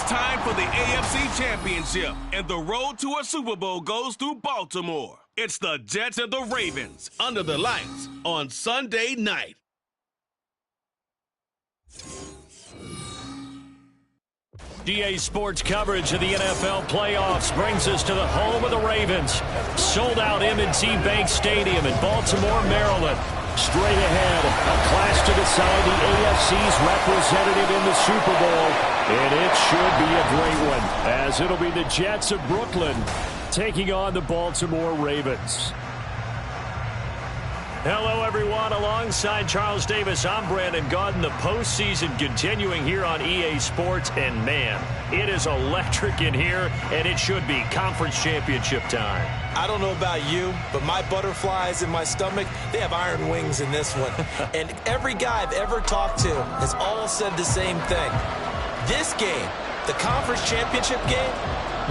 time for the AFC Championship, and the road to a Super Bowl goes through Baltimore. It's the Jets and the Ravens under the lights on Sunday night. DA Sports coverage of the NFL playoffs brings us to the home of the Ravens. Sold out M&T Bank Stadium in Baltimore, Maryland. Straight ahead, a clash to decide the AFC's representative in the Super Bowl. And it should be a great one, as it'll be the Jets of Brooklyn taking on the Baltimore Ravens. Hello, everyone. Alongside Charles Davis, I'm Brandon Gaudin. The postseason continuing here on EA Sports. And, man, it is electric in here, and it should be conference championship time. I don't know about you, but my butterflies in my stomach, they have iron wings in this one. And every guy I've ever talked to has all said the same thing. This game, the conference championship game,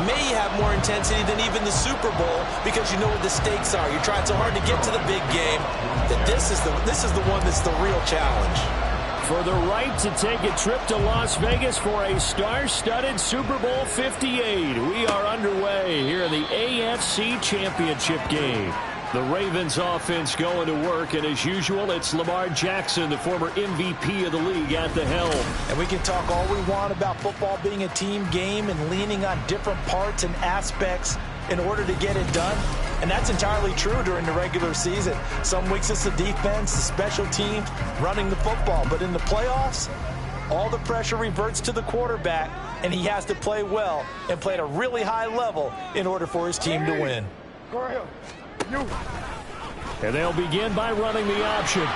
may have more intensity than even the Super Bowl because you know what the stakes are. You're trying so hard to get to the big game that this is the one that's the real challenge. For the right to take a trip to Las Vegas for a star-studded Super Bowl 58. We are underway here in the AFC Championship game. The Ravens offense going to work, and as usual, it's Lamar Jackson, the former MVP of the league, at the helm. And we can talk all we want about football being a team game and leaning on different parts and aspects in order to get it done. And that's entirely true during the regular season. Some weeks it's the defense, the special teams, running the football. But in the playoffs, all the pressure reverts to the quarterback, and he has to play well and play at a really high level in order for his team to win. Go ahead. And they'll begin by running the option. And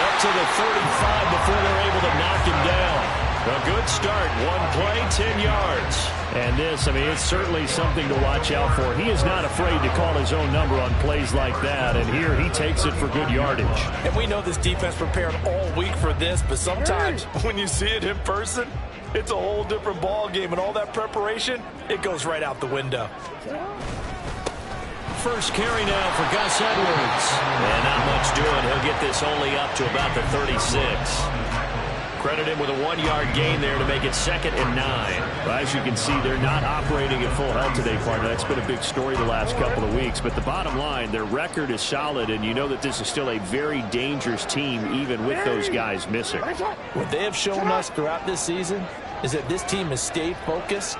up to the 35 before they're able to knock him down. A good start. One play, 10 yards. And this, I mean, it's certainly something to watch out for. He is not afraid to call his own number on plays like that. And here he takes it for good yardage. And we know this defense prepared all week for this, but sometimes when you see it in person, it's a whole different ball game. And all that preparation, it goes right out the window. First carry now for Gus Edwards. And not much doing. He'll get this only up to about the 36. Credit him with a 1-yard gain there to make it 2nd and 9. Well, as you can see, they're not operating at full health today, partner. That's been a big story the last couple of weeks. But the bottom line, their record is solid, and you know that this is still a very dangerous team, even with those guys missing. What they have shown us throughout this season is that this team has stayed focused.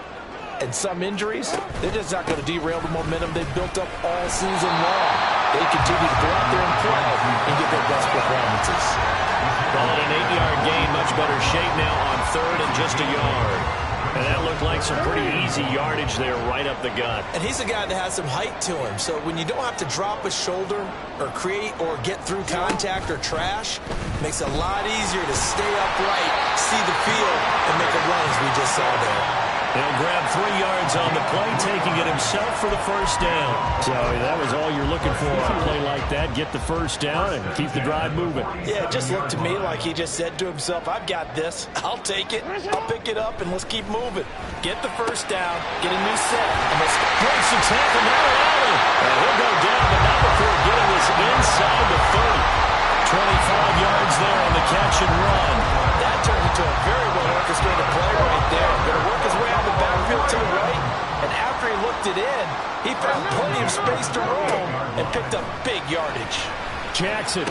And some injuries, they're just not going to derail the momentum they've built up all season long. They continue to go out there and play and get their best performances. Call it an 8-yard gain, much better shape now on 3rd and just a yard. And that looked like some pretty easy yardage there right up the gut. And he's a guy that has some height to him. So when you don't have to drop a shoulder or create or get through contact or trash, it makes it a lot easier to stay upright, see the field, and make a run as we just saw there. He'll grab 3 yards on the play, taking it himself for the first down. So that was all you're looking for on a play like that. Get the first down and keep the drive moving. Yeah, it just looked to me like he just said to himself, I've got this. I'll take it. I'll pick it up, and let's keep moving. Get the first down, get a new set, and let's breaks the tackle. Now Allen. And he'll go down, but not before getting this inside the 30. 25 yards there on the catch and run. That turned into a very well-orchestrated play right there. Going to work his way out of the backfield to the right, and after he looked it in, he found plenty of space to roam and picked up big yardage. Jackson.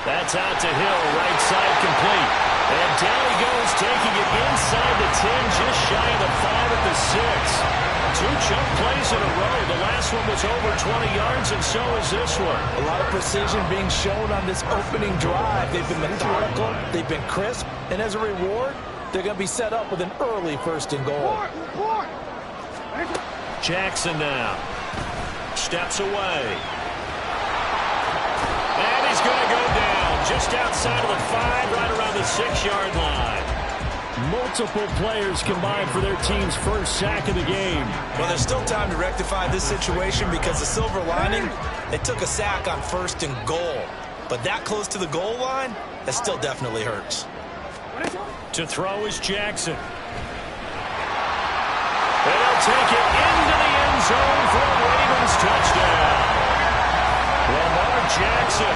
That's out to Hill, right side complete. And down he goes, taking it inside the 10, just shy of the 5 at the 6. 2 chunk plays in a row. The last one was over 20 yards, and so is this one. A lot of precision being shown on this opening drive. They've been methodical, they've been crisp, and as a reward, they're going to be set up with an early 1st and goal. Jackson now steps away. And he's going to go down just outside of the 5, right around the 6-yard line. Multiple players combined for their team's first sack of the game. Well, there's still time to rectify this situation because the silver lining, they took a sack on 1st and goal. But that close to the goal line, that still definitely hurts. To throw is Jackson. And he'll take it into the end zone for a Ravens touchdown. Lamar Jackson,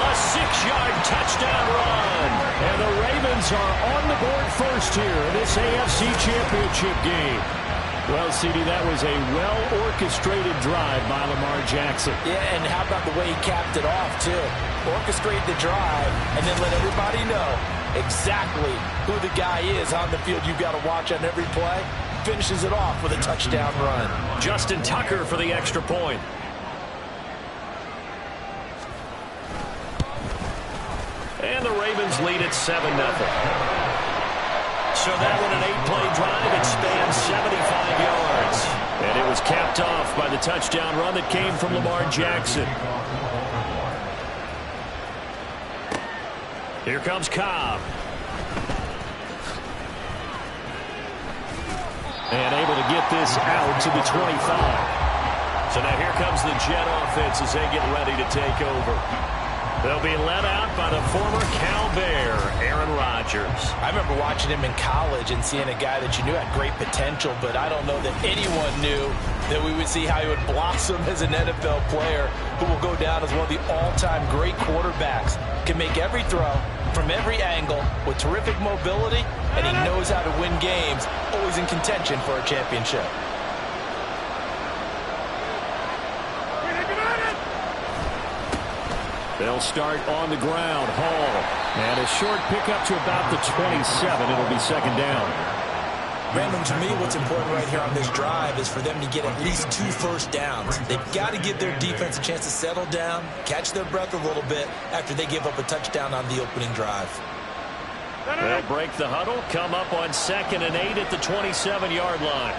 a 6-yard touchdown run. And the Ravens are on the board first here in this AFC Championship game. Well, CD, that was a well-orchestrated drive by Lamar Jackson. Yeah, and how about the way he capped it off, too? Orchestrate the drive and then let everybody know exactly who the guy is on the field you've got to watch on every play. Finishes it off with a touchdown run. Justin Tucker for the extra point. And the Ravens lead at 7-0. So that one, an 8-play drive. It spans 75 yards. And it was capped off by the touchdown run that came from Lamar Jackson. Here comes Cobb. And able to get this out to the 25. So now here comes the Jet offense as they get ready to take over. They'll be led out by the former Cal Bear, Aaron Rodgers. I remember watching him in college and seeing a guy that you knew had great potential, but I don't know that anyone knew that we would see how he would blossom as an NFL player who will go down as one of the all-time great quarterbacks. Can make every throw from every angle with terrific mobility, and he knows how to win games, always in contention for a championship. They'll start on the ground. Hall. And a short pickup to about the 27. It'll be second down. Brandon, to me, what's important right here on this drive is for them to get at least 2 first downs. They've got to give their defense a chance to settle down, catch their breath a little bit after they give up a touchdown on the opening drive. They'll break the huddle, come up on 2nd and 8 at the 27-yard line.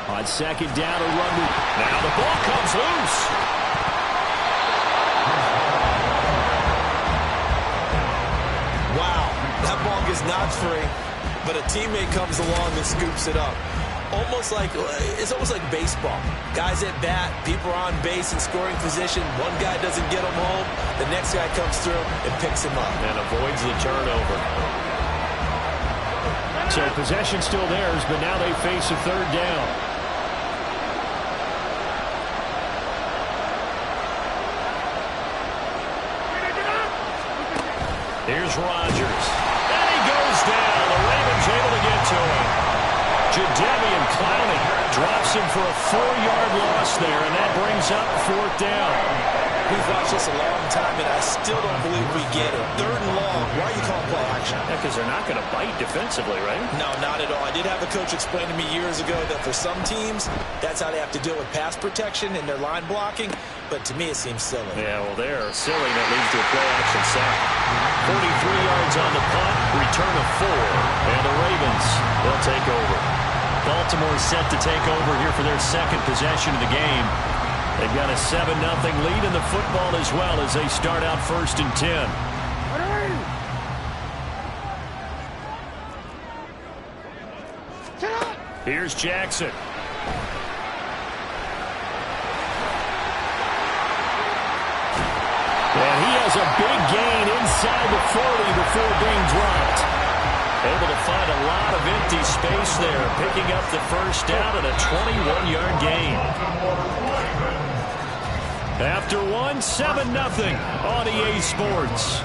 On 2nd down, a run. Now the ball comes loose. Wow, that ball gets knocked free, but a teammate comes along and scoops it up. It's almost like baseball. Guys at bat, people are on base in scoring position. One guy doesn't get him home. The next guy comes through and picks him up. And avoids the turnover. So possession still theirs, but now they face a 3rd down. Here's Rodgers. And he goes down. The Ravens able to get to him. Jadeveon Clowney drops him for a 4-yard loss there, and that brings up 4th down. We've watched this a long time, and I still don't believe we get it. 3rd and long. Why are you calling play action? Yeah, because they're not going to bite defensively, right? No, not at all. I did have a coach explain to me years ago that for some teams, that's how they have to deal with pass protection and their line blocking. But to me, it seems silly. Yeah, well, they're silly. That leads to a play-action sack. 43 yards on the punt, return of 4, and the Ravens will take over. Baltimore set to take over here for their 2nd possession of the game. They've got a 7-0 lead in the football as well as they start out 1st and 10. Here's Jackson. And he has a big gain inside the 40 before being dropped. Able to find a lot of empty space there, picking up the 1st down and a 21-yard gain. After 7-0 on EA Sports.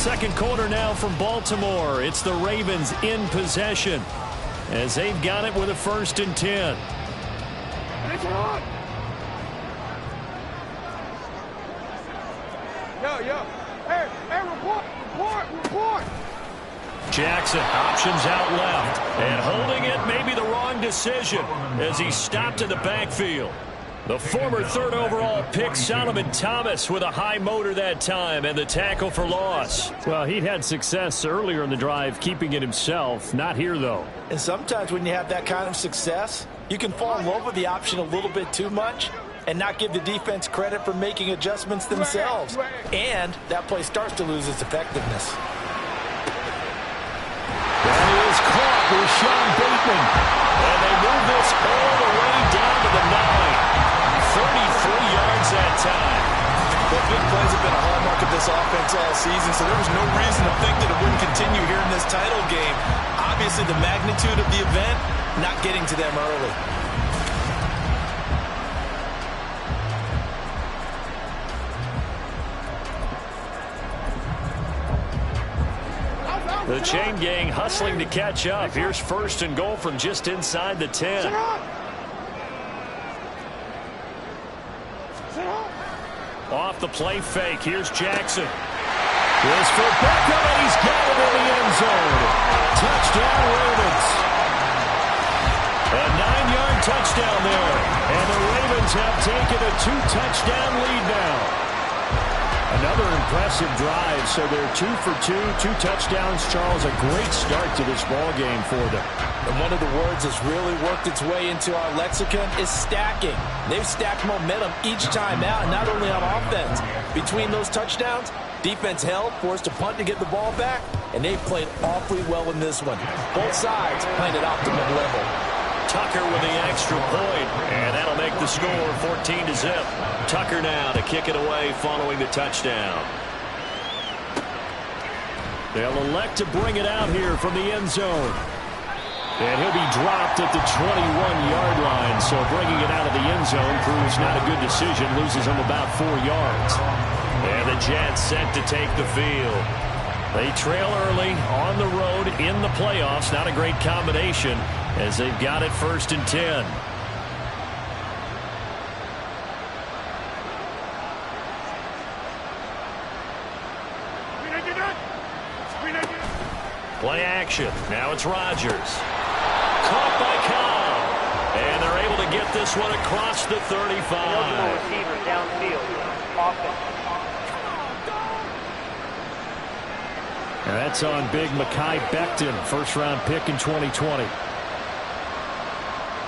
2nd quarter now from Baltimore. It's the Ravens in possession as they've got it with a 1st and 10. Hey, report. Jackson options out left, and holding it may be the wrong decision as he stopped in the backfield. The former 3rd overall pick, Solomon Thomas, with a high motor that time, and the tackle for loss. Well, he'd had success earlier in the drive keeping it himself. Not here, though. And sometimes when you have that kind of success, you can fall in love with the option a little bit too much and not give the defense credit for making adjustments themselves. And that play starts to lose its effectiveness. That is caught with Sean Bateman. And they move this all the way down to the 9. 33 yards that time. Well, big plays have been a hallmark of this offense all season, so there was no reason to think that it wouldn't continue here in this title game. Obviously, the magnitude of the event, not getting to them early. The chain gang hustling to catch up. Here's 1st and goal from just inside the 10. Off the play fake. Here's Jackson. This for Beckham, and he's got it in the end zone. Touchdown, Ravens. A 9-yard touchdown there. And the Ravens have taken a 2-touchdown lead now. Another impressive drive, so they're 2 for 2, 2 touchdowns. Charles, a great start to this ball game for them. And one of the words that's really worked its way into our lexicon is stacking. They've stacked momentum each time out, and not only on offense. Between those touchdowns, defense held, forced a punt to get the ball back, and they've played awfully well in this one. Both sides playing at optimum level. Tucker with the extra point, and that'll make the score 14-0. Tucker now to kick it away following the touchdown. They'll elect to bring it out here from the end zone. And he'll be dropped at the 21-yard line, so bringing it out of the end zone proves not a good decision, loses him about 4 yards. And the Jets set to take the field. They trail early on the road in the playoffs. Not a great combination as they've got it 1st and 10. Play action. Now it's Rodgers. Caught by Cobb. And they're able to get this one across the 35. Eligible receiver downfield. Offense. And that's on big Mekhi Becton, 1st-round pick in 2020.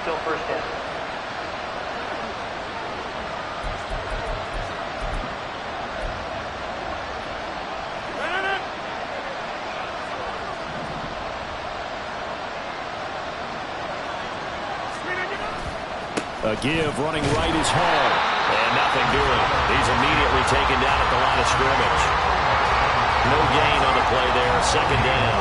Still 1st down. A give running right is Hall. And nothing doing. He's immediately taken down at the line of scrimmage. No gain on the play there. 2nd down.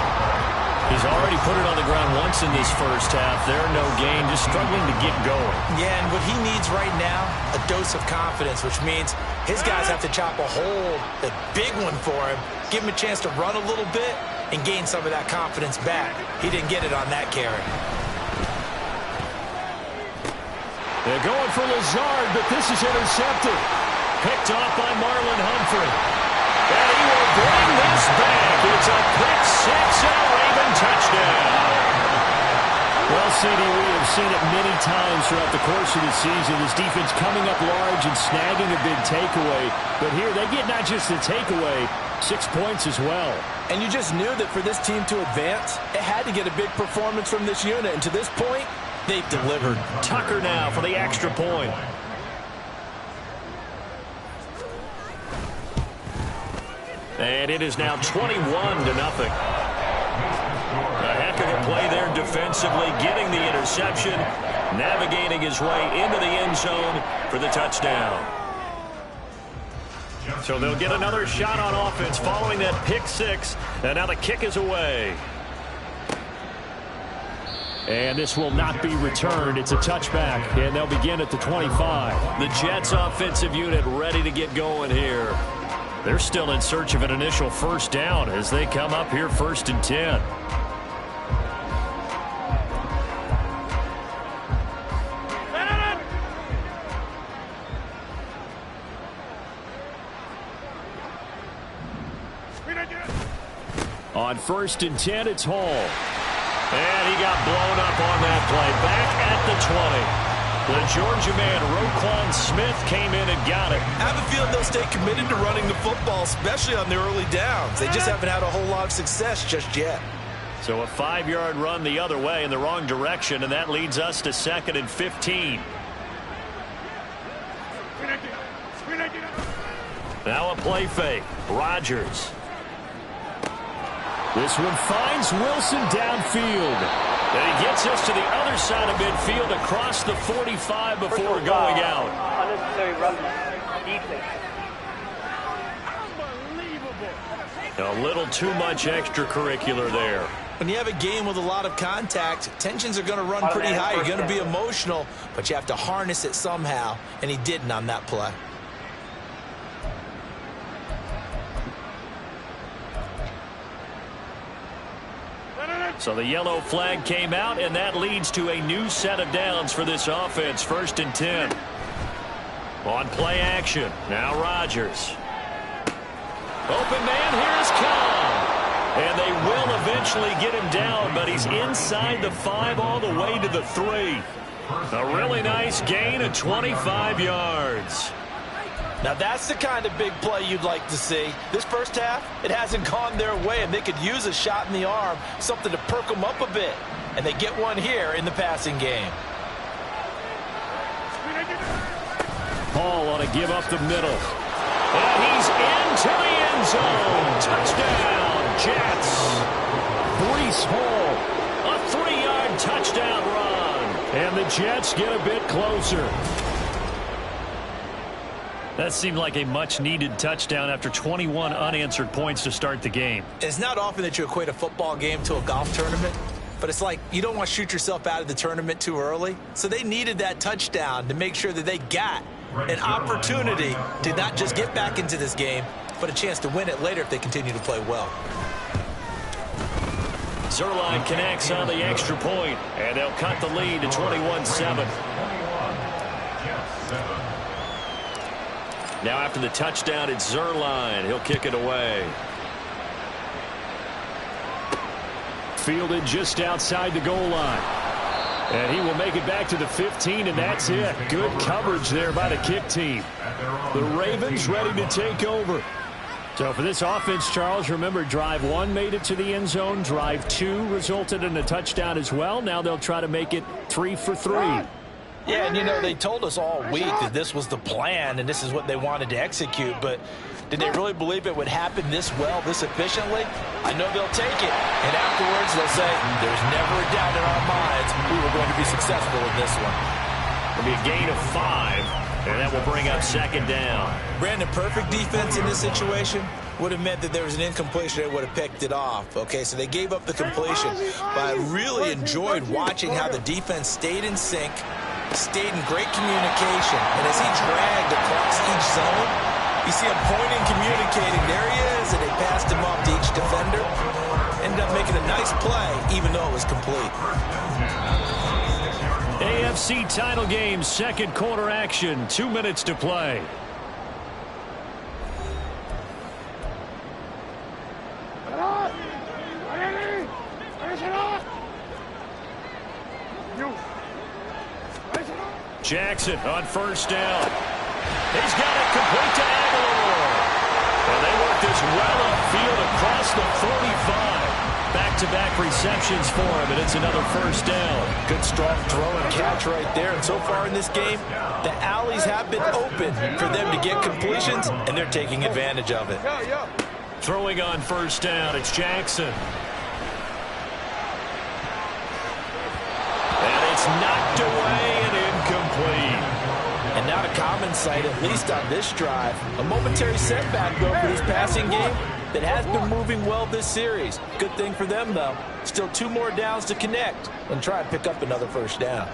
He's already put it on the ground once in this first half. There, no gain, just struggling to get going. Yeah, and what he needs right now, a dose of confidence, which means his guys have to chop a hole, a big one for him, give him a chance to run a little bit and gain some of that confidence back. He didn't get it on that carry. They're going for Lazard, but this is intercepted. Picked off by Marlon Humphrey. And he will bring this back. It's a pick six and a Raven touchdown. Well, CD, we have seen it many times throughout the course of the season. This defense coming up large and snagging a big takeaway. But here they get not just the takeaway, 6 points as well. And you just knew that for this team to advance, it had to get a big performance from this unit. And to this point, they've delivered. Tucker now for the extra point. And it is now 21-0. A heck of a play there defensively, getting the interception, navigating his way into the end zone for the touchdown. So they'll get another shot on offense following that pick six, and now the kick is away. And this will not be returned. It's a touchback, and they'll begin at the 25. The Jets offensive unit ready to get going here. They're still in search of an initial first down as they come up here 1st and 10. On 1st and 10, it's Hall. And he got blown up on that play. Back at the 20. The Georgia man, Roquan Smith, came in and got it. I have a feeling they'll stay committed to running the football, especially on their early downs. They just haven't had a whole lot of success just yet. So a 5-yard run the other way in the wrong direction, and that leads us to 2nd and 15. Now a play fake. Rodgers. This one finds Wilson downfield. And he gets us to the other side of midfield across the 45 before going out. Unnecessary roughness. Defense. A little too much extracurricular there. When you have a game with a lot of contact, tensions are going to run pretty high. You're going to be emotional, but you have to harness it somehow, and he didn't on that play. So the yellow flag came out, and that leads to a new set of downs for this offense. 1st and 10. On play action. Now Rodgers. Open man, here's Cobb. And they will eventually get him down, but he's inside the 5 all the way to the 3. A really nice gain of 25 yards. Now that's the kind of big play you'd like to see. This first half, it hasn't gone their way, and they could use a shot in the arm, something to perk them up a bit. And they get one here in the passing game. Hall on a give up the middle. And he's into the end zone. Touchdown, Jets. Breece Hall, a 3-yard touchdown run. And the Jets get a bit closer. That seemed like a much-needed touchdown after 21 unanswered points to start the game. It's not often that you equate a football game to a golf tournament, but it's like you don't want to shoot yourself out of the tournament too early. So they needed that touchdown to make sure that they got an opportunity to not just get back into this game, but a chance to win it later if they continue to play well. Zerline connects on the extra point, and they'll cut the lead to 21-7. Now after the touchdown, it's Zerline. He'll kick it away. Fielded just outside the goal line. And he will make it back to the 15, and that's it. Good coverage there by the kick team. The Ravens ready to take over. So for this offense, Charles, remember, drive 1 made it to the end zone. Drive 2 resulted in a touchdown as well. Now they'll try to make it 3 for 3. Yeah, and, you know, they told us all week that this was the plan and this is what they wanted to execute, but did they really believe it would happen this well, this efficiently? I know they'll take it, and afterwards they'll say, there's never a doubt in our minds we were going to be successful in this one. It'll be a gain of 5, and that will bring up 2nd down. Brandon, perfect defense in this situation would have meant that there was an incompletion. They would have picked it off. Okay, so they gave up the completion, but I really enjoyed watching how the defense stayed in sync, stayed in great communication, and as he dragged across each zone, you see him pointing, communicating. There he is, and they passed him off to each defender. Ended up making a nice play, even though it was complete. AFC title game, 2nd quarter action, 2 minutes to play. Jackson on 1st down. He's got it complete to Aguilar. And they work this well upfield across the 45. Back-to-back receptions for him, and it's another 1st down. Good strong throw and catch right there. And so far in this game, the alleys have been open for them to get completions, and they're taking advantage of it. Throwing on 1st down, it's Jackson. And it's knocked away and incomplete. And not a common sight, at least on this drive. A momentary setback, though, for this passing game that has been moving well this series. Good thing for them, though. Still 2 more downs to connect and try and pick up another 1st down.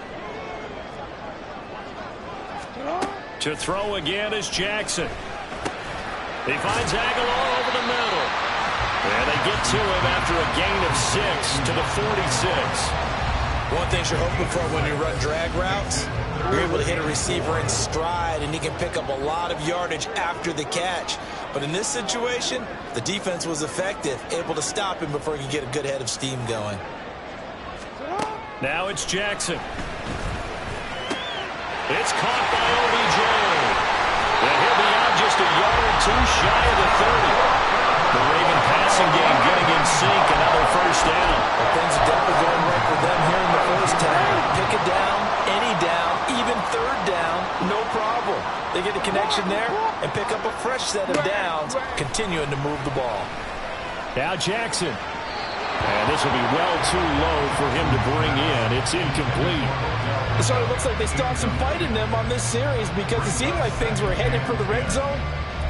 To throw again is Jackson. He finds Aguilar over the middle. And they get to him after a gain of 6 to the 46. One thing you're hoping for when you run drag routes, you're able to hit a receiver in stride, and he can pick up a lot of yardage after the catch. But in this situation, the defense was effective, able to stop him before he could get a good head of steam going. Now it's Jackson. It's caught by OBJ. And he'll be out just a yard or 2 shy of the 30. The Raven passing game getting in sync, another 1st down. Well, things are definitely going right for them here in the 1st half. Pick it down, any down, even 3rd down, no problem. They get a connection there and pick up a fresh set of downs, continuing to move the ball. Now Jackson. And this will be well too low for him to bring in. It's incomplete. So it looks like they still have some fight in them on this series because it seemed like things were headed for the red zone.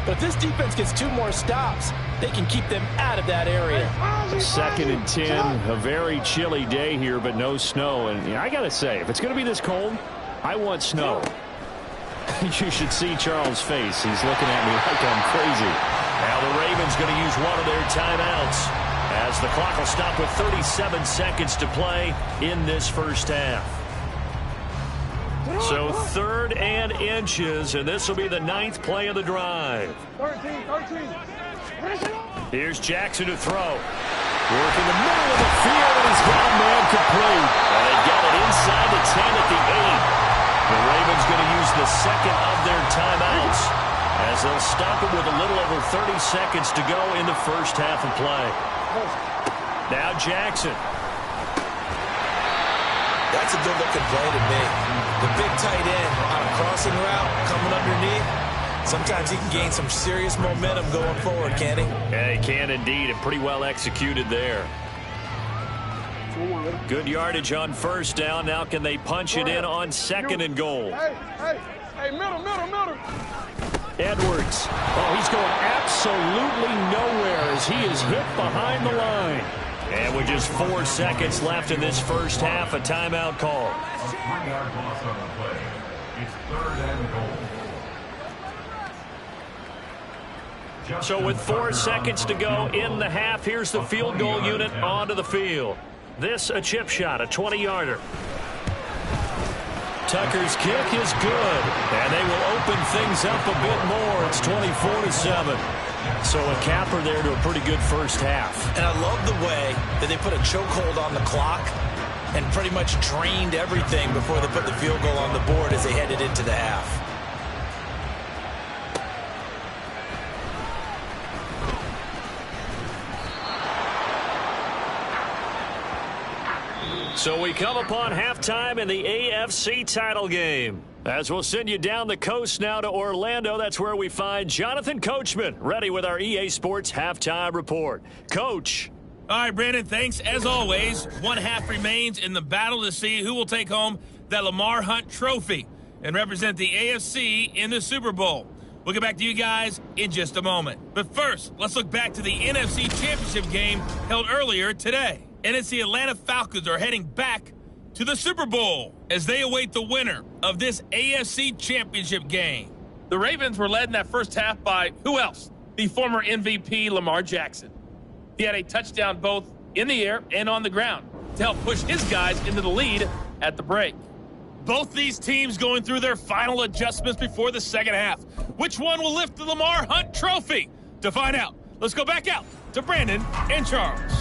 But if this defense gets 2 more stops, they can keep them out of that area. 2nd and 10, a very chilly day here, but no snow. And I got to say, if it's going to be this cold, I want snow. You should see Charles' face. He's looking at me like I'm crazy. Now the Ravens going to use one of their timeouts as the clock will stop with 37 seconds to play in this first half. So 3rd and inches, and this will be the 9th play of the drive. 13. Here's Jackson to throw. Work in the middle of the field, and he's got a man complete. And they got it inside the 10 at the 8. The Ravens going to use the 2nd of their timeouts as they'll stop it with a little over 30 seconds to go in the first half of play. Now Jackson. That's a good-looking play to me. The big tight end on a crossing route coming underneath. Sometimes he can gain some serious momentum going forward, can't he? Yeah, he can indeed, and pretty well executed there. Good yardage on 1st down. Now can they punch it in on 2nd and goal? Hey, middle. Edwards. Oh, he's going absolutely nowhere as he is hit behind the line. And with just 4 seconds left in this first half, a timeout call. It's 3rd and goal. So with 4 seconds to go in the half, here's the field goal unit onto the field. This a chip shot, a 20-yarder. Tucker's kick is good, and they will open things up a bit more. It's 24-7. So a capper there to a pretty good first half. And I love the way that they put a chokehold on the clock and pretty much drained everything before they put the field goal on the board as they headed into the half. So we come upon halftime in the AFC title game. As we'll send you down the coast now to Orlando, that's where we find Jonathan Coachman, ready with our EA Sports halftime report. Coach. All right, Brandon, thanks. As always, 1 half remains in the battle to see who will take home that Lamar Hunt trophy and represent the AFC in the Super Bowl. We'll get back to you guys in just a moment. But first, let's look back to the NFC Championship game held earlier today. And it's the Atlanta Falcons are heading back to the Super Bowl as they await the winner of this AFC Championship game. The Ravens were led in that first half by who else? The former MVP Lamar Jackson. He had a touchdown both in the air and on the ground to help push his guys into the lead at the break. Both these teams going through their final adjustments before the second half. Which one will lift the Lamar Hunt trophy? To find out, let's go back out to Brandon and Charles.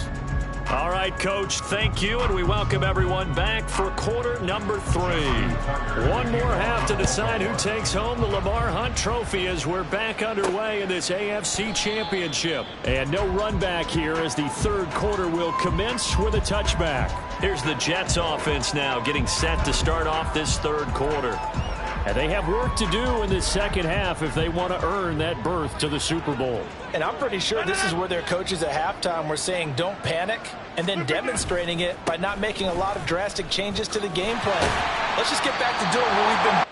All right, Coach, thank you, and we welcome everyone back for quarter number 3. One more half to decide who takes home the Lamar Hunt trophy as we're back underway in this AFC Championship. And no run back here as the third quarter will commence with a touchback. Here's the Jets offense now getting set to start off this third quarter. And they have work to do in the second half if they want to earn that berth to the Super Bowl. And I'm pretty sure this is where their coaches at halftime were saying don't panic and then demonstrating it by not making a lot of drastic changes to the game plan. Let's just get back to doing what we've been.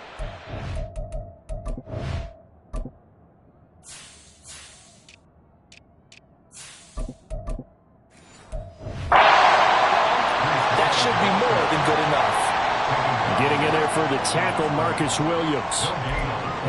That should be more than good enough. Getting in there for the tackle, Marcus Williams.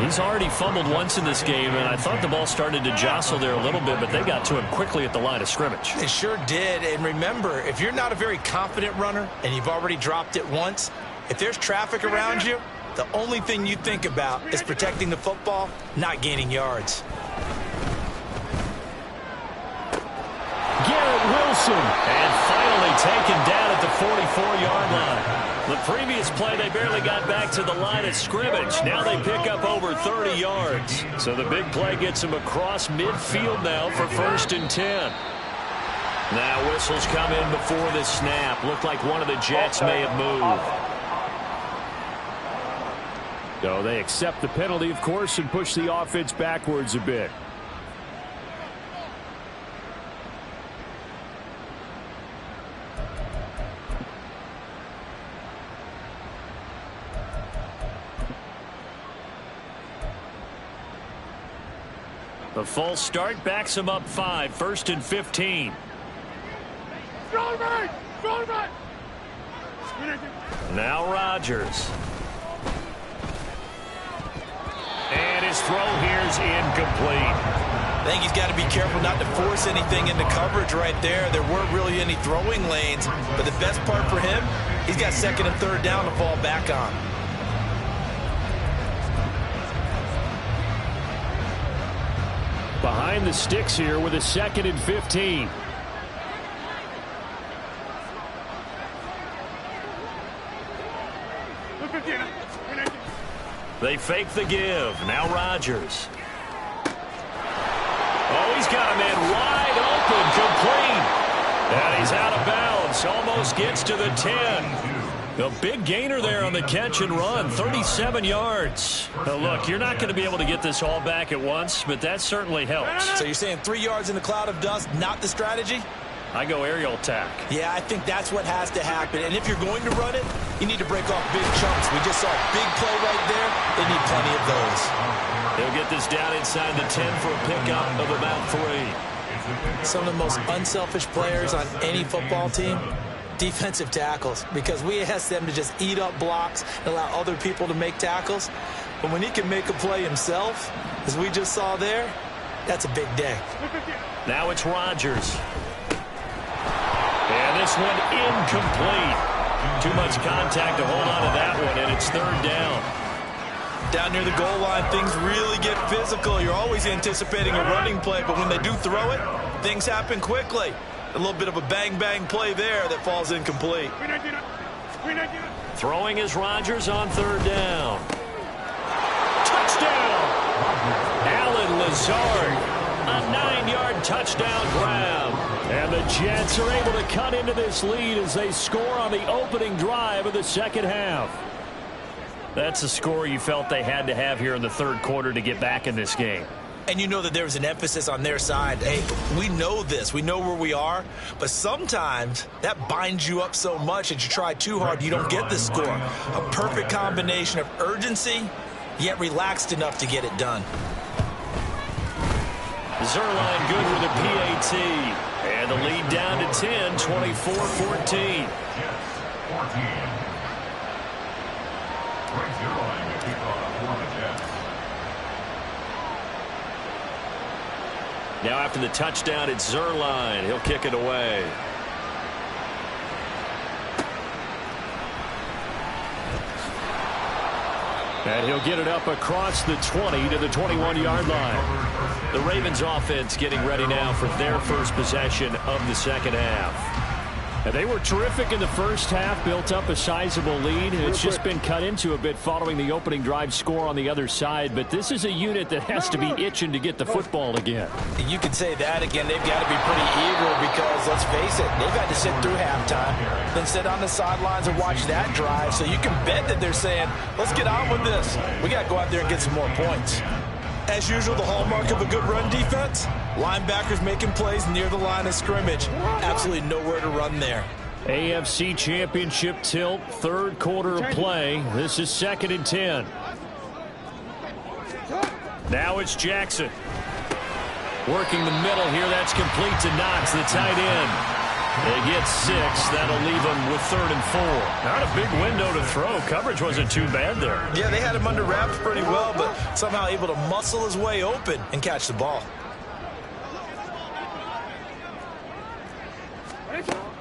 He's already fumbled once in this game, and I thought the ball started to jostle there a little bit, but they got to him quickly at the line of scrimmage. They sure did. And remember, if you're not a very confident runner and you've already dropped it once, if there's traffic around you, the only thing you think about is protecting the football, not gaining yards. Garrett Wilson, and finally taken down at the 44-yard line. The previous play, they barely got back to the line of scrimmage. Now they pick up over 30 yards. So the big play gets them across midfield now for 1st and 10. Now whistles come in before the snap. Looked like one of the Jets may have moved. So they accept the penalty, of course, and push the offense backwards a bit. A false start backs him up 5, 1st and 15. Now Rodgers. And his throw here is incomplete. I think he's got to be careful not to force anything into coverage right there. There weren't really any throwing lanes, but the best part for him, he's got 2nd and 3rd down to fall back on. Behind the sticks here with a 2nd and 15. They fake the give. Now Rodgers. Oh, he's got a man wide open, complete. And he's out of bounds. Almost gets to the 10. A big gainer there on the catch and run, 37 yards. Now look, you're not going to be able to get this all back at once, but that certainly helps. So you're saying 3 yards in a cloud of dust, not the strategy? I go aerial attack. Yeah, I think that's what has to happen. And if you're going to run it, you need to break off big chunks. We just saw a big play right there. They need plenty of those. They'll get this down inside the 10 for a pickup of about 3. Some of the most unselfish players on any football team, defensive tackles, because we ask them to just eat up blocks and allow other people to make tackles. But when he can make a play himself, as we just saw there, that's a big day. Now it's Rodgers. And this one incomplete. Too much contact to hold on to that one, and it's 3rd down. Down near the goal line, things really get physical. You're always anticipating a running play, but when they do throw it, things happen quickly. A little bit of a bang-bang play there that falls incomplete. Throwing is Rodgers on 3rd down. Touchdown! Allen Lazard, a 9-yard touchdown grab. And the Jets are able to cut into this lead as they score on the opening drive of the 2nd half. That's a score you felt they had to have here in the 3rd quarter to get back in this game. And you know that there was an emphasis on their side. Hey, we know this. We know where we are. But sometimes that binds you up so much that you try too hard, you don't get the score. A perfect combination of urgency, yet relaxed enough to get it done. Zerline good with a PAT. And the lead down to 10, 24-14. Now after the touchdown, it's Zerline. He'll kick it away. And he'll get it up across the 20 to the 21-yard line. The Ravens offense getting ready now for their first possession of the 2nd half. And they were terrific in the first half, built up a sizable lead. It's just been cut into a bit following the opening drive score on the other side. But this is a unit that has to be itching to get the football again. You could say that again. They've got to be pretty eager because, let's face it, they've had to sit through halftime, then sit on the sidelines and watch that drive. So you can bet that they're saying, let's get on with this. We got to go out there and get some more points. As usual, the hallmark of a good run defense, linebackers making plays near the line of scrimmage. Absolutely nowhere to run there. AFC Championship tilt, 3rd quarter of play. This is 2nd and 10. Now it's Jackson. Working the middle here. That's complete to Knox, the tight end. They get 6. That'll leave them with 3rd and 4. Not a big window to throw. Coverage wasn't too bad there. Yeah, they had him under wraps pretty well, but somehow able to muscle his way open and catch the ball.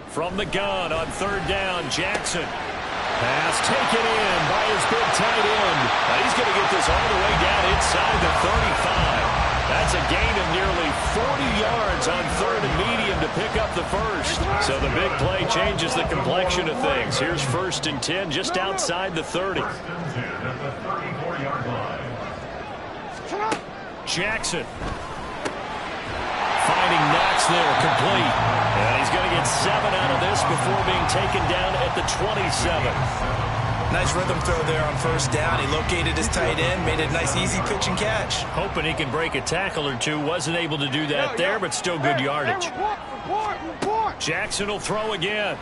From the gun on 3rd down, Jackson. Pass taken in by his big tight end. Now he's going to get this all the way down inside the 35. That's a gain of nearly 40 yards on 3rd and medium to pick up the first. So the big play changes the complexion of things. Here's 1st and 10 just outside the 30. Jackson. Finding Knox there, complete. And he's going to get 7 out of this before being taken down at the 27. Nice rhythm throw there on 1st down. He located his tight end, made it a nice easy pitch and catch. Hoping he can break a tackle or two. Wasn't able to do that there, but still good yardage. Jackson will throw again.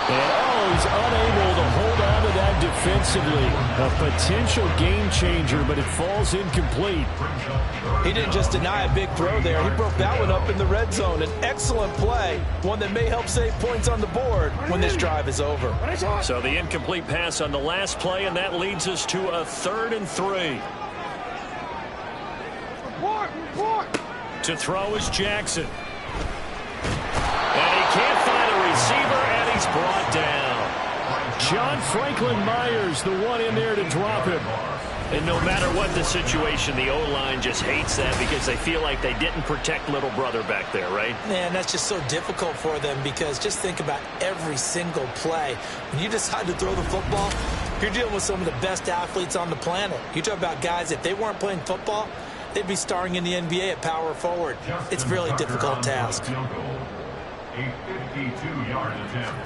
And he's unable to hold on to that defensively. A potential game changer, but it falls incomplete. He didn't just deny a big throw there. He broke that one up in the red zone. An excellent play, one that may help save points on the board when this drive is over. So the incomplete pass on the last play, and that leads us to a 3rd and 3. To throw is Jackson. And he can't find a receiver, and he's brought down. John Franklin Myers, the one in there to drop him. And no matter what the situation, the O-line just hates that because they feel like they didn't protect little brother back there, right? Man, that's just so difficult for them because just think about every single play. When you decide to throw the football, you're dealing with some of the best athletes on the planet. You talk about guys, if they weren't playing football, they'd be starring in the NBA at power forward. It's a really difficult task. A 52-yard attempt.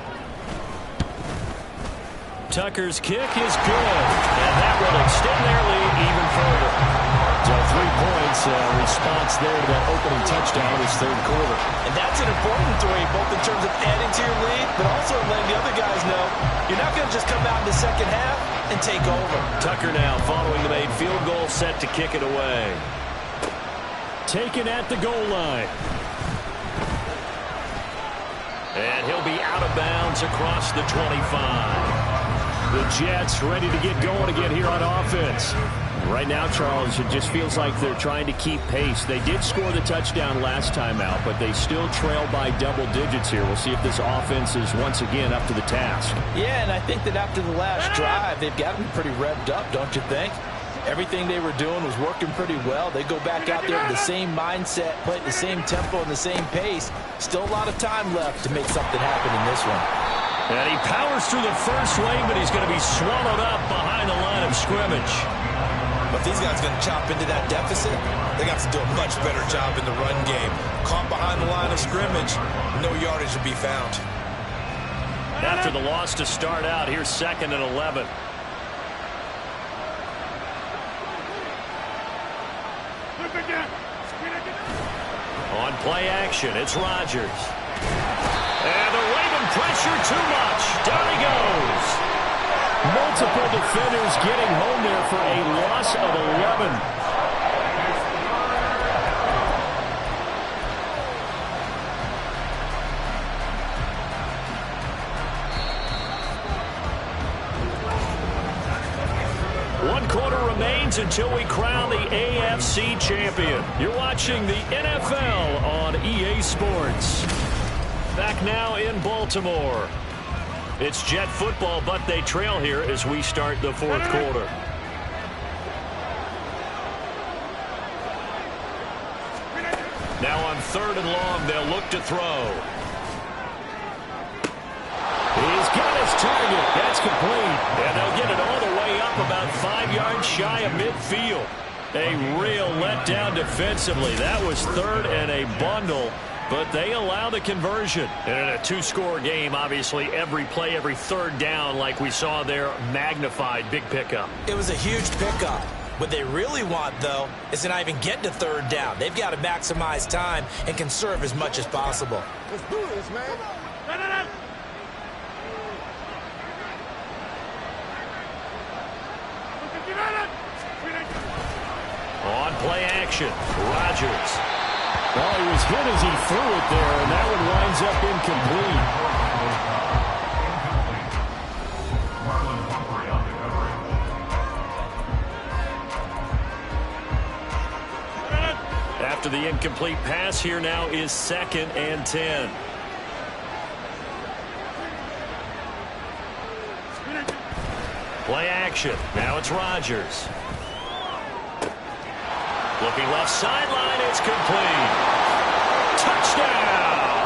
Tucker's kick is good, and that will extend their lead even further. So 3 points, response there to that opening touchdown in this 3rd quarter. And that's an important 3, both in terms of adding to your lead, but also letting the other guys know you're not going to just come out in the second half and take over. Tucker now following the made field goal, set to kick it away. Taken at the goal line. And he'll be out of bounds across the 25. The Jets ready to get going again here on offense. Right now, Charles, it just feels like they're trying to keep pace. They did score the touchdown last time out, but they still trail by double digits here. We'll see if this offense is once again up to the task. Yeah, and I think that after the last drive, they've got to be pretty revved up, don't you think? Everything they were doing was working pretty well. They go back out there with the same mindset, play at the same tempo and the same pace. Still a lot of time left to make something happen in this one. And he powers through the first lane, but he's going to be swallowed up behind the line of scrimmage. But these guys are going to chop into that deficit. They got to do a much better job in the run game. Caught behind the line of scrimmage, no yardage to be found. After the loss to start out, here's 2nd and 11. On play action, it's Rodgers. And the Raven pressure too much. Down he goes. Multiple defenders getting home there for a loss of 11. One quarter remains until we crown the AFC champion. You're watching the NFL on EA Sports. Back now in Baltimore. It's Jet football, but they trail here as we start the 4th quarter. Now on 3rd and long, they'll look to throw. He's got his target. That's complete. And they'll get it all the way up about 5 yards shy of midfield. A real letdown defensively. That was 3rd and a bundle. But they allow the conversion. And in a 2-score game, obviously, every play, every 3rd down, like we saw there, magnified. Big pickup. It was a huge pickup. What they really want, though, is to not even get to 3rd down. They've got to maximize time and conserve as much as possible. Let's do this, man. On play action, Rodgers. Well, he was hit as he threw it there, and that one winds up incomplete. After the incomplete pass, here now is 2nd and 10. Play action. Now it's Rodgers. Looking left sideline, it's complete. Touchdown!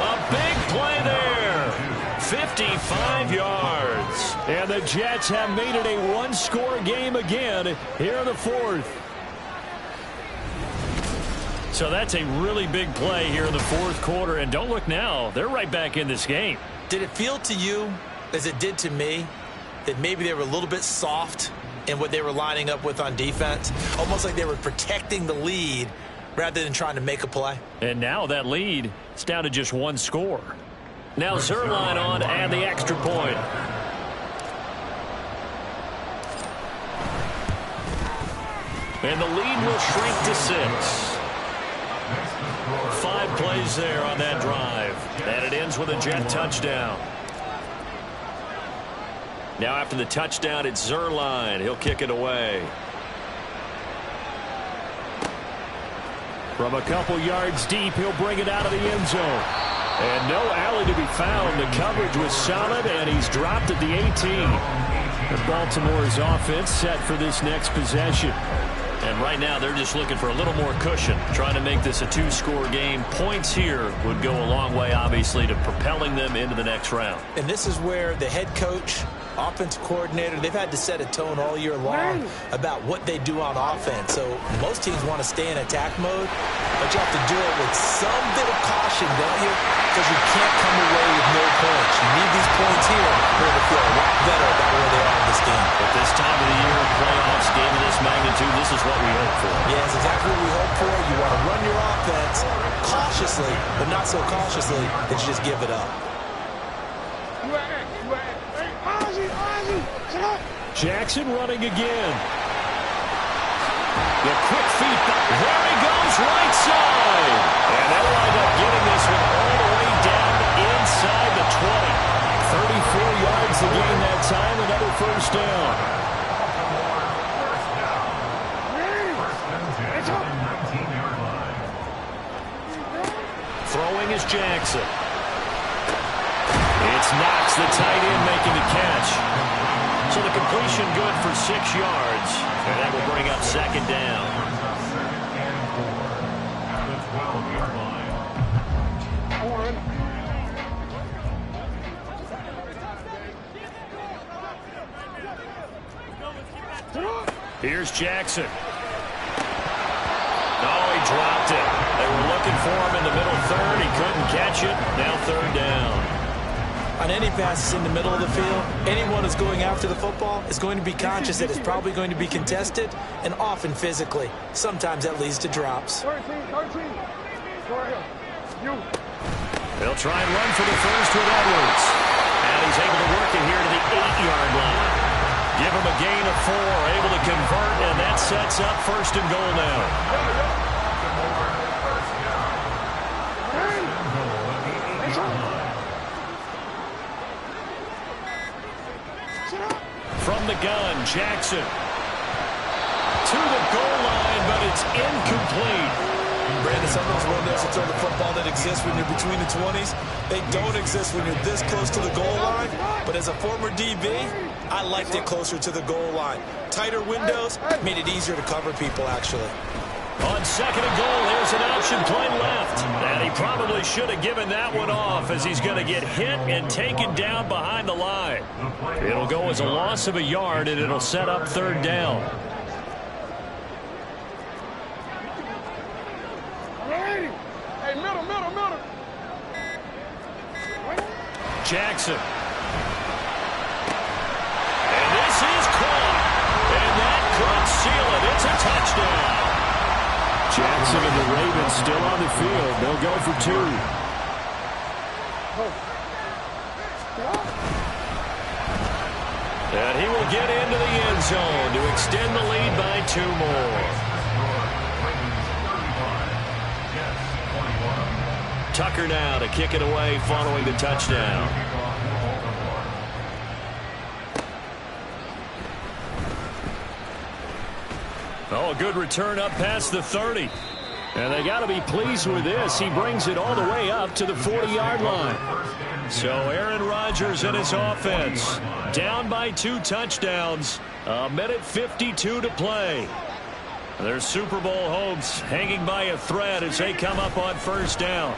A big play there. 55 yards. And the Jets have made it a 1-score game again here in the 4th. So that's a really big play here in the 4th quarter. And don't look now, they're right back in this game. Did it feel to you, as it did to me, that maybe they were a little bit soft in what they were lining up with on defense? Almost like they were protecting the lead rather than trying to make a play. And now that lead, it's down to just 1 score. Now Zerline on to add the extra point. And the lead will shrink to 6. 5 plays there on that drive. And it ends with a Jet touchdown. Now after the touchdown, it's Zuerlein. He'll kick it away. From a couple yards deep, he'll bring it out of the end zone. And no alley to be found. The coverage was solid, and he's dropped at the 18. And Baltimore's offense set for this next possession. And right now, they're just looking for a little more cushion, trying to make this a 2-score game. Points here would go a long way, obviously, to propelling them into the next round. And this is where the head coach, offensive coordinator, they've had to set a tone all year long about what they do on offense. So most teams want to stay in attack mode, but you have to do it with some bit of caution, don't you? Because you can't come away with no points. You need these points here in order to feel a lot better about where they are in this game. At this time of the year, playoffs, game of this magnitude, this is what we hope for. Yeah, it's exactly what we hope for. You want to run your offense cautiously, but not so cautiously that you just give it up. Jackson running again. The quick feet. There he goes, right side. And they'll wind up getting this one all the way down inside the 20. 34 yards to gain that time. Another first down. Throwing is Jackson. It's Knox, the tight end, making the catch. So the completion good for 6 yards. And that will bring up second down. Here's Jackson. Oh, he dropped it. They were looking for him in the middle third. He couldn't catch it. Now third down. On any passes in the middle of the field, anyone who's going after the football is going to be conscious that it's probably going to be contested, and often physically. Sometimes that leads to drops. 13. They'll try and run for the first with Edwards. And he's able to work it here to the 8-yard line. Give him a gain of 4, able to convert, and that sets up first and goal now. From the gun, Jackson to the goal line, but it's incomplete. Brandon, some of those windows to throw the football that exist when you're between the 20s, they don't exist when you're this close to the goal line. But as a former DB, I liked it closer to the goal line. Tighter windows made it easier to cover people, actually. On second and goal, there's an option play left. And he probably should have given that one off, as he's going to get hit and taken down behind the line. It'll go as a loss of a yard, and it'll set up third down. Hey, middle. Jackson. And this is caught. And that could seal it. It's a touchdown. Jackson and the Ravens still on the field. They'll go for 2. And he will get into the end zone to extend the lead by 2 more. Tucker now to kick it away following the touchdown. Oh, a good return up past the 30. And they got to be pleased with this. He brings it all the way up to the 40-yard line. So Aaron Rodgers and his offense down by 2 touchdowns. 1:52 to play. Their Super Bowl hopes hanging by a thread as they come up on first down.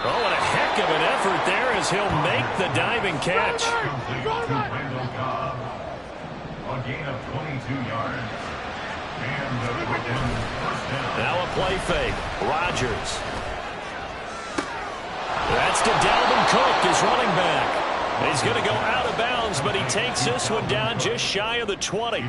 Oh, and a heck of an effort there as he'll make the diving catch. A gain of 22 yards. Now a play fake. Rodgers. That's to Dalvin Cook, his running back. He's going to go out of bounds, but he takes this one down just shy of the 20.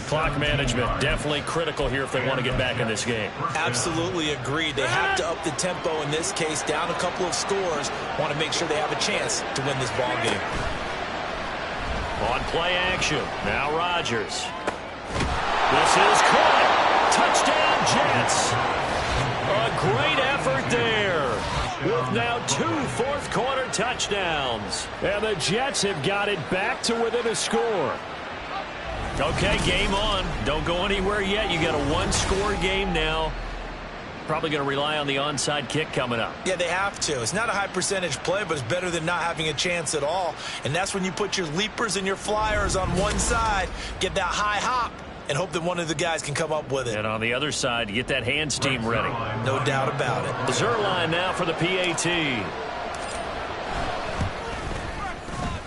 Clock management definitely critical here if they want to get back in this game. Absolutely agreed. They have to up the tempo in this case, down a couple of scores. Want to make sure they have a chance to win this ball game. On play action. Now Rodgers. This is caught. Touchdown, Jets. A great effort there. With now 2 fourth-quarter touchdowns. And the Jets have got it back to within a score. Okay, game on. Don't go anywhere yet. You got a one-score game now. Probably going to rely on the onside kick coming up. Yeah, they have to. It's not a high-percentage play, but it's better than not having a chance at all. And that's when you put your leapers and your flyers on one side, get that high hop, and hope that one of the guys can come up with it. And on the other side, you get that hands team ready. No doubt about it. Zerline now for the PAT. And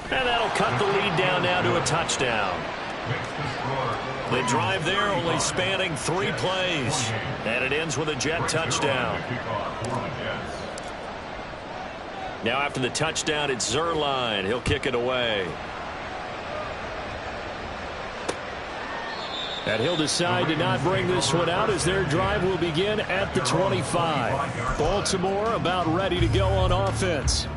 that'll cut the lead down now to a touchdown. The drive there only spanning 3 plays. And it ends with a Jet touchdown. Now after the touchdown, it's Zerline. He'll kick it away. And he'll decide to not bring this one out as their drive will begin at the 25. Baltimore about ready to go on offense.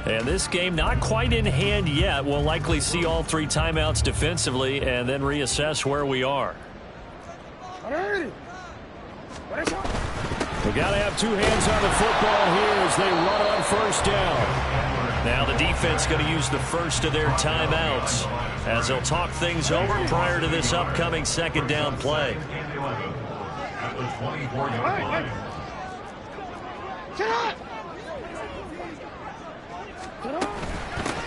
And this game not quite in hand yet. We'll likely see all 3 timeouts defensively and then reassess where we are. We got to have 2 hands on the football here as they run on first down. Now the defense going to use the first of their timeouts as they'll talk things over prior to this upcoming second down play.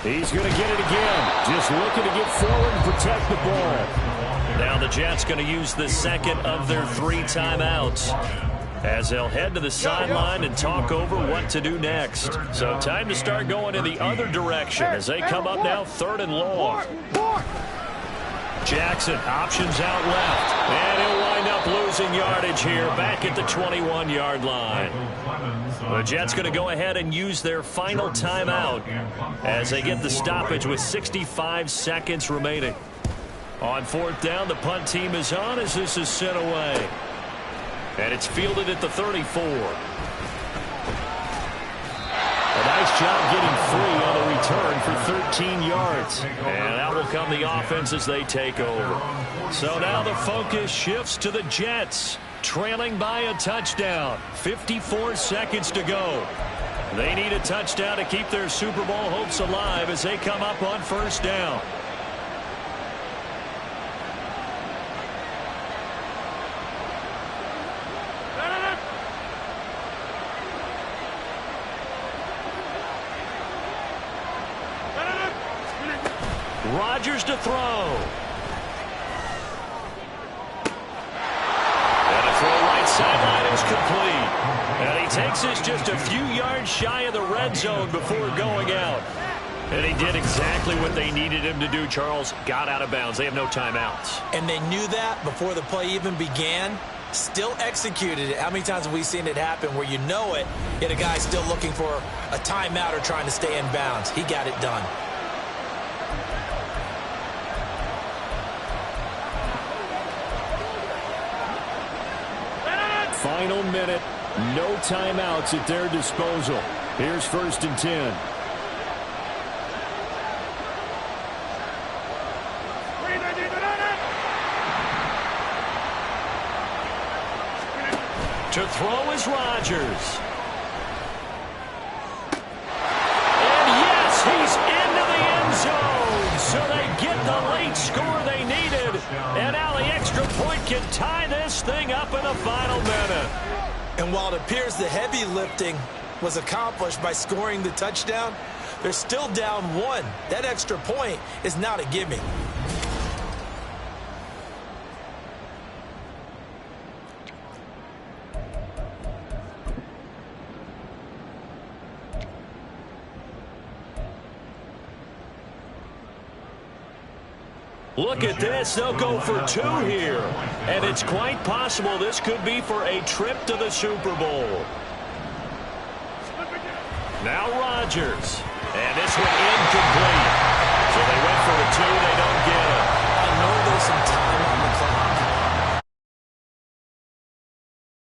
He's going to get it again. Just looking to get forward and protect the ball. Now the Jets going to use the second of their 3 timeouts as they'll head to the sideline and talk over what to do next. So time to start going in the other direction as they come up now 3rd and long. Jackson options out left. And he'll wind up losing yardage here back at the 21-yard line. The Jets going to go ahead and use their final timeout as they get the stoppage with 65 seconds remaining. On 4th down, the punt team is on as this is sent away. And it's fielded at the 34. A nice job getting free on the return for 13 yards. And that will come the offense as they take over. So now the focus shifts to the Jets, trailing by a touchdown. 54 seconds to go. They need a touchdown to keep their Super Bowl hopes alive as they come up on first down. Rodgers to throw. And a throw right sideline is complete. And he takes us just a few yards shy of the red zone before going out. And he did exactly what they needed him to do, Charles. Got out of bounds. They have no timeouts. And they knew that before the play even began. Still executed it. How many times have we seen it happen where you know it, yet a guy still looking for a timeout or trying to stay in bounds? He got it done. Final minute, no timeouts at their disposal. Here's 1st and 10. To throw is Rodgers. And yes, he's into the end zone. So they get the late score they needed. And now the extra point can tie this thing up in the final minute. And while it appears the heavy lifting was accomplished by scoring the touchdown, they're still down 1. That extra point is not a gimme. Look at this. They'll go for 2 here. And it's quite possible this could be for a trip to the Super Bowl. Now Rodgers. And this one incomplete. So they went for the 2.